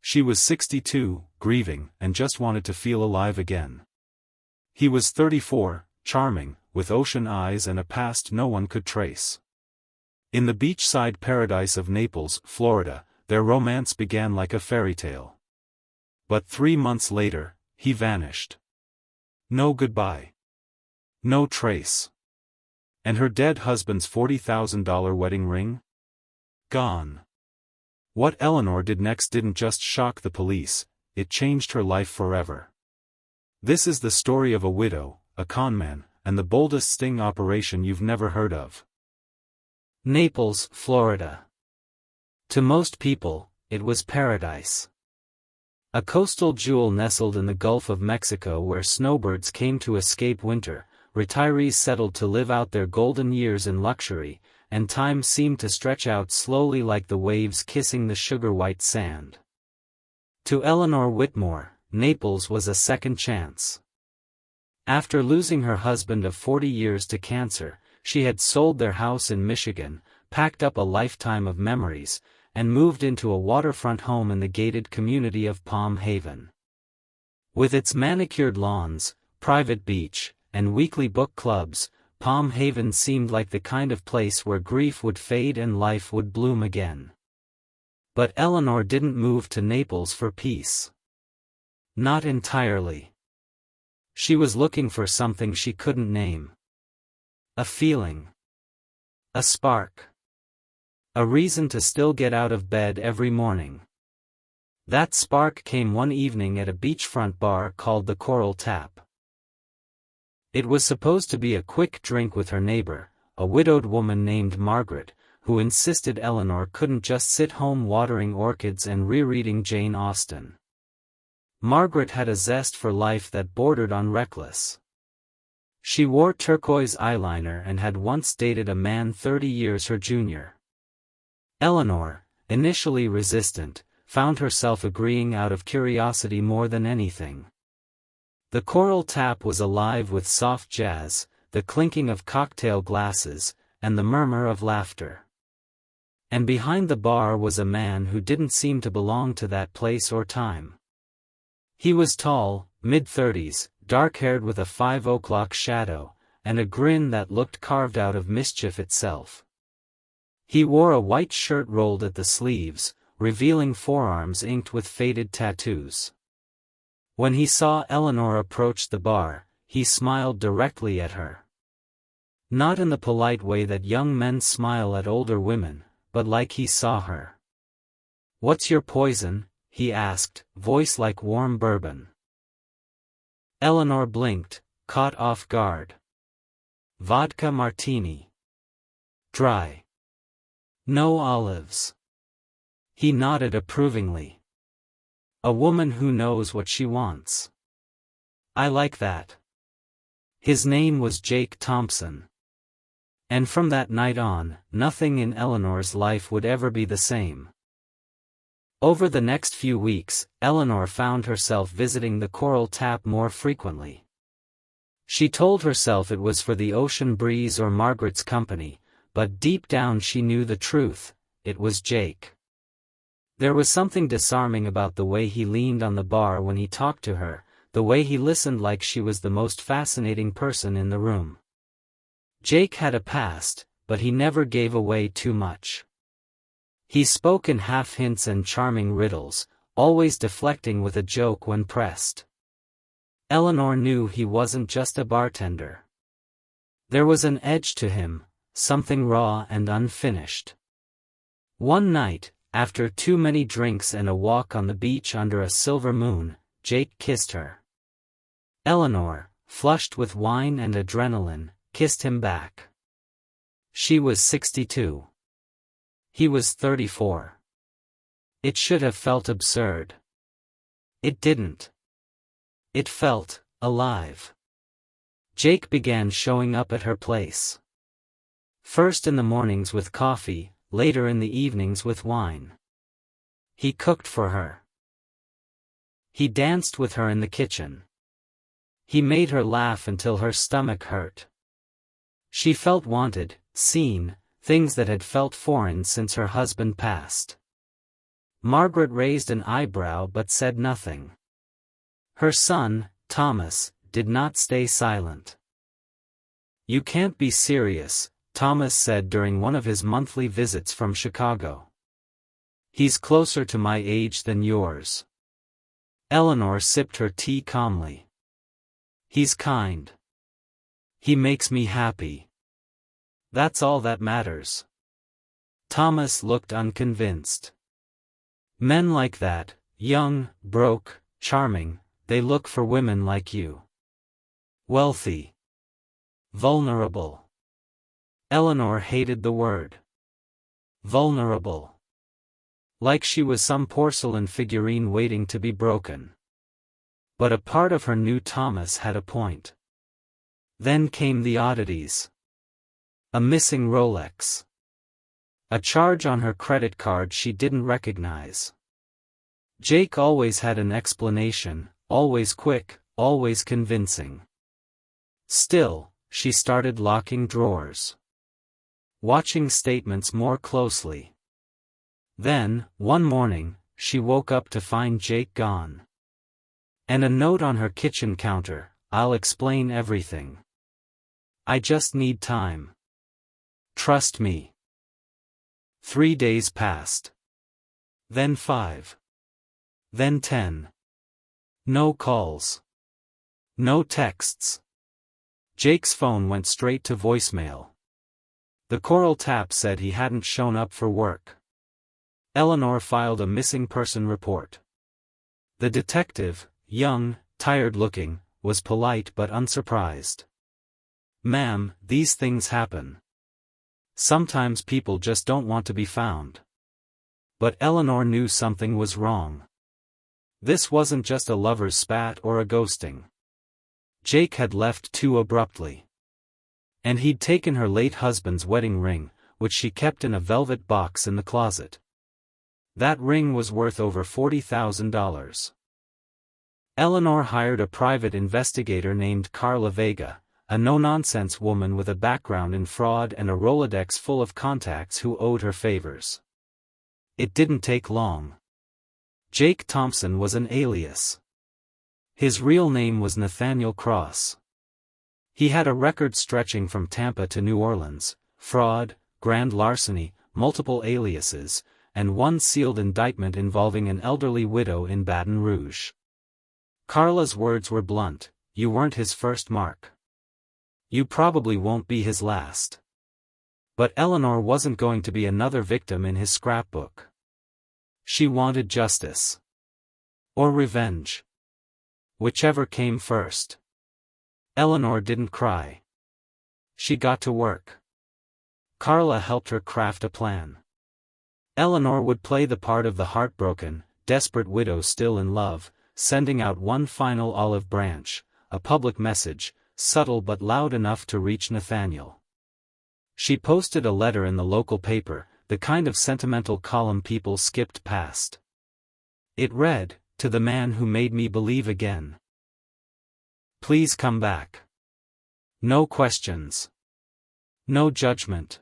She was 62, grieving, and just wanted to feel alive again. He was 34, charming, with ocean eyes and a past no one could trace. In the beachside paradise of Naples, Florida, their romance began like a fairy tale. But 3 months later, he vanished. No goodbye. No trace. And her dead husband's $40,000 wedding ring? Gone. What Eleanor did next didn't just shock the police, it changed her life forever. This is the story of a widow, a conman, and the boldest sting operation you've never heard of. Naples, Florida. To most people, it was paradise. A coastal jewel nestled in the Gulf of Mexico where snowbirds came to escape winter, retirees settled to live out their golden years in luxury, and time seemed to stretch out slowly like the waves kissing the sugar-white sand. To Eleanor Whitmore, Naples was a second chance. After losing her husband of 40 years to cancer, she had sold their house in Michigan, packed up a lifetime of memories, and moved into a waterfront home in the gated community of Palm Haven. With its manicured lawns, private beach, and weekly book clubs, Palm Haven seemed like the kind of place where grief would fade and life would bloom again. But Eleanor didn't move to Naples for peace. Not entirely. She was looking for something she couldn't name. A feeling. A spark. A reason to still get out of bed every morning. That spark came one evening at a beachfront bar called the Coral Tap. It was supposed to be a quick drink with her neighbor, a widowed woman named Margaret, who insisted Eleanor couldn't just sit home watering orchids and rereading Jane Austen. Margaret had a zest for life that bordered on reckless. She wore turquoise eyeliner and had once dated a man 30 years her junior. Eleanor, initially resistant, found herself agreeing out of curiosity more than anything. The Coral Tap was alive with soft jazz, the clinking of cocktail glasses, and the murmur of laughter. And behind the bar was a man who didn't seem to belong to that place or time. He was tall, mid-30s, dark-haired with a 5 o'clock shadow, and a grin that looked carved out of mischief itself. He wore a white shirt rolled at the sleeves, revealing forearms inked with faded tattoos. When he saw Eleanor approach the bar, he smiled directly at her. Not in the polite way that young men smile at older women, but like he saw her. "What's your poison?" he asked, voice like warm bourbon. Eleanor blinked, caught off guard. "Vodka martini. Dry. No olives." He nodded approvingly. "A woman who knows what she wants. I like that." His name was Jake Thompson. And from that night on, nothing in Eleanor's life would ever be the same. Over the next few weeks, Eleanor found herself visiting the Coral Tap more frequently. She told herself it was for the ocean breeze or Margaret's company, but deep down she knew the truth: it was Jake. There was something disarming about the way he leaned on the bar when he talked to her, the way he listened like she was the most fascinating person in the room. Jake had a past, but he never gave away too much. He spoke in half hints and charming riddles, always deflecting with a joke when pressed. Eleanor knew he wasn't just a bartender. There was an edge to him, something raw and unfinished. One night, after too many drinks and a walk on the beach under a silver moon, Jake kissed her. Eleanor, flushed with wine and adrenaline, kissed him back. She was 62. He was 34. It should have felt absurd. It didn't. It felt alive. Jake began showing up at her place. First in the mornings with coffee, later in the evenings with wine. He cooked for her. He danced with her in the kitchen. He made her laugh until her stomach hurt. She felt wanted, seen, things that had felt foreign since her husband passed. Margaret raised an eyebrow but said nothing. Her son, Thomas, did not stay silent. "You can't be serious," Thomas said during one of his monthly visits from Chicago. "He's closer to my age than yours." Eleanor sipped her tea calmly. "He's kind. He makes me happy. That's all that matters." Thomas looked unconvinced. "Men like that, young, broke, charming, they look for women like you. Wealthy. Vulnerable." Eleanor hated the word. Vulnerable. Like she was some porcelain figurine waiting to be broken. But a part of her knew Thomas had a point. Then came the oddities. A missing Rolex. A charge on her credit card she didn't recognize. Jake always had an explanation, always quick, always convincing. Still, she started locking drawers. Watching statements more closely. Then, one morning, she woke up to find Jake gone. And a note on her kitchen counter: "I'll explain everything. I just need time. Trust me." 3 days passed. Then 5. Then 10. No calls. No texts. Jake's phone went straight to voicemail. The Coral Tap said he hadn't shown up for work. Eleanor filed a missing person report. The detective, young, tired-looking, was polite but unsurprised. "Ma'am, these things happen. Sometimes people just don't want to be found." But Eleanor knew something was wrong. This wasn't just a lover's spat or a ghosting. Jake had left too abruptly. And he'd taken her late husband's wedding ring, which she kept in a velvet box in the closet. That ring was worth over $40,000. Eleanor hired a private investigator named Carla Vega, a no-nonsense woman with a background in fraud and a Rolodex full of contacts who owed her favors. It didn't take long. Jake Thompson was an alias. His real name was Nathaniel Cross. He had a record stretching from Tampa to New Orleans: fraud, grand larceny, multiple aliases, and one sealed indictment involving an elderly widow in Baton Rouge. Carla's words were blunt: "You weren't his first mark. You probably won't be his last." But Eleanor wasn't going to be another victim in his scrapbook. She wanted justice. Or revenge. Whichever came first. Eleanor didn't cry. She got to work. Carla helped her craft a plan. Eleanor would play the part of the heartbroken, desperate widow still in love, sending out one final olive branch, a public message, subtle but loud enough to reach Nathaniel. She posted a letter in the local paper, the kind of sentimental column people skipped past. It read, "To the man who made me believe again. Please come back. No questions. No judgment.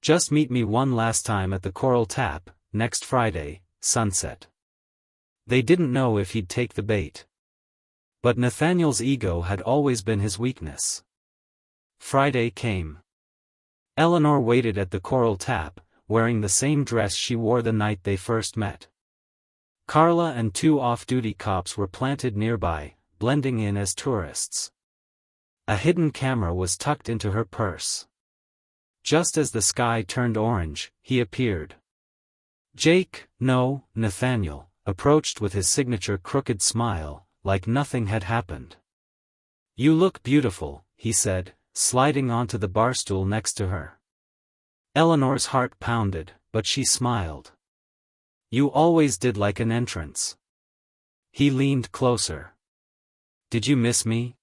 Just meet me one last time at the Coral Tap, next Friday, sunset." They didn't know if he'd take the bait. But Nathaniel's ego had always been his weakness. Friday came. Eleanor waited at the Coral Tap, wearing the same dress she wore the night they first met. Carla and 2 off-duty cops were planted nearby, blending in as tourists. A hidden camera was tucked into her purse. Just as the sky turned orange, he appeared. Nathaniel, approached with his signature crooked smile, like nothing had happened. "You look beautiful," he said, sliding onto the barstool next to her. Eleanor's heart pounded, but she smiled. "You always did like an entrance." He leaned closer. "Did you miss me?"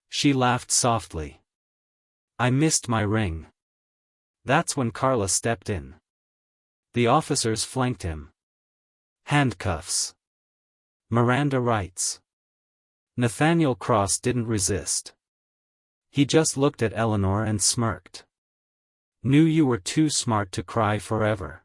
She laughed softly. "I missed my ring." That's when Carla stepped in. The officers flanked him. Handcuffs. Miranda rights. Nathaniel Cross didn't resist. He just looked at Eleanor and smirked. "Knew you were too smart to cry forever."